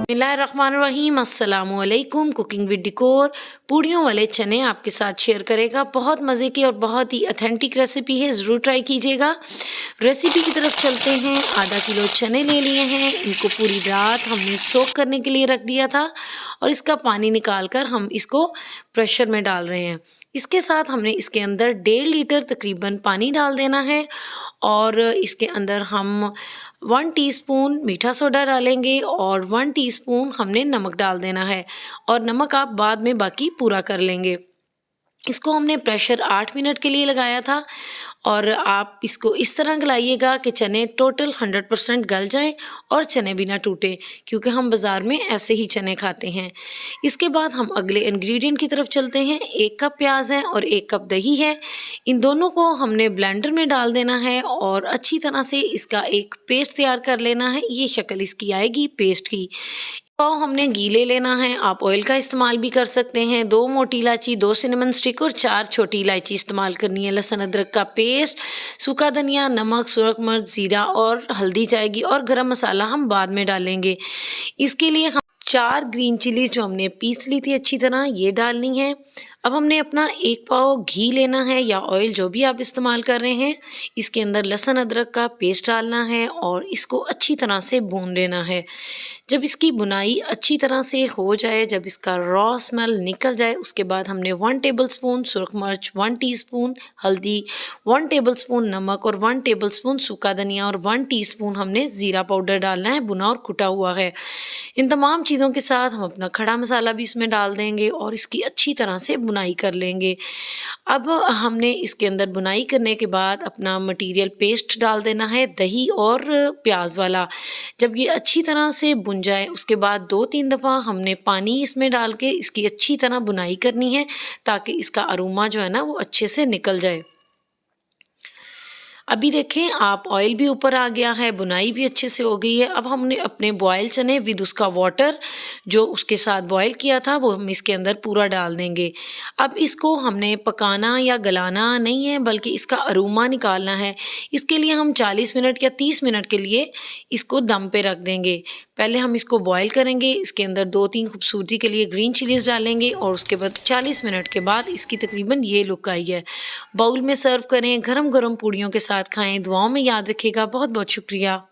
बिस्मिल्लाहिर्रहमानिर्रहीम, अस्सलामुअलैकुम। Cooking with decor पूड़ियों वाले चने आपके साथ शेयर करेगा। बहुत मज़े की और बहुत ही ऑथेंटिक रेसिपी है, ज़रूर ट्राई कीजिएगा। रेसिपी की तरफ चलते हैं। आधा किलो चने ले लिए हैं, इनको पूरी रात हमने सोक करने के लिए रख दिया था और इसका पानी निकाल कर हम इसको प्रेशर में डाल रहे हैं। इसके साथ हमने इसके अंदर 1.5 लीटर तकरीबन पानी डाल देना है और इसके अंदर हम 1 टीस्पून मीठा सोडा डालेंगे और 1 टीस्पून हमने नमक डाल देना है और नमक आप बाद में बाकी पूरा कर लेंगे। इसको हमने प्रेशर 8 मिनट के लिए लगाया था और आप इसको इस तरह गलाइएगा कि चने टोटल 100% गल जाएं और चने भी ना टूटें, क्योंकि हम बाज़ार में ऐसे ही चने खाते हैं। इसके बाद हम अगले इंग्रेडिएंट की तरफ चलते हैं। 1 कप प्याज है और 1 कप दही है। इन दोनों को हमने ब्लेंडर में डाल देना है और अच्छी तरह से इसका एक पेस्ट तैयार कर लेना है। ये शक्ल इसकी आएगी पेस्ट की। पाव हमने घी ले लेना है, आप ऑयल का इस्तेमाल भी कर सकते हैं। 2 मोटी इलायची, 2 सिनेमन स्टिक और 4 छोटी इलायची इस्तेमाल करनी है। लहसुन अदरक का पेस्ट, सूखा धनिया, नमक, सुरख मिर्च, ज़ीरा और हल्दी जाएगी और गरम मसाला हम बाद में डालेंगे। इसके लिए हम 4 ग्रीन चिलीज़ जो हमने पीस ली थी अच्छी तरह, ये डालनी है। अब हमने अपना 1 पाव घी लेना है या ऑयल जो भी आप इस्तेमाल कर रहे हैं। इसके अंदर लहसुन अदरक का पेस्ट डालना है और इसको अच्छी तरह से भून लेना है। जब इसकी भुनाई अच्छी तरह से हो जाए, जब इसका रॉ स्मेल निकल जाए, उसके बाद हमने 1 टेबलस्पून सुरख मिर्च, 1 टीस्पून हल्दी, 1 टेबलस्पून नमक और 1 टेबलस्पून सूखा धनिया और 1 टीस्पून हमने ज़ीरा पाउडर डालना है, भुना और कुटा हुआ है। इन तमाम चीज़ों के साथ हम अपना खड़ा मसाला भी इसमें डाल देंगे और इसकी अच्छी तरह से बुनाई कर लेंगे। अब हमने इसके अंदर बुनाई करने के बाद अपना मटीरियल पेस्ट डाल देना है, दही और प्याज वाला। जब ये अच्छी तरह से बुन जाए, उसके बाद 2-3 दफ़ा हमने पानी इसमें डाल के इसकी अच्छी तरह बुनाई करनी है, ताकि इसका अरोमा जो है ना वो अच्छे से निकल जाए। अभी देखें आप, ऑयल भी ऊपर आ गया है, बुनाई भी अच्छे से हो गई है। अब हमने अपने बॉयल चने विद उसका वाटर जो उसके साथ बॉयल किया था वो हम इसके अंदर पूरा डाल देंगे। अब इसको हमने पकाना या गलाना नहीं है, बल्कि इसका अरोमा निकालना है। इसके लिए हम 40 मिनट या 30 मिनट के लिए इसको दम पे रख देंगे। पहले हम इसको बॉयल करेंगे, इसके अंदर 2-3 खूबसूरती के लिए ग्रीन चिलीज़ डालेंगे और उसके बाद 40 मिनट के बाद इसकी तकरीबन ये लुक आई है। बाउल में सर्व करें, गरम गरम पूड़ियों के साथ खाएं। दुआओं में याद रखिएगा। बहुत बहुत शुक्रिया।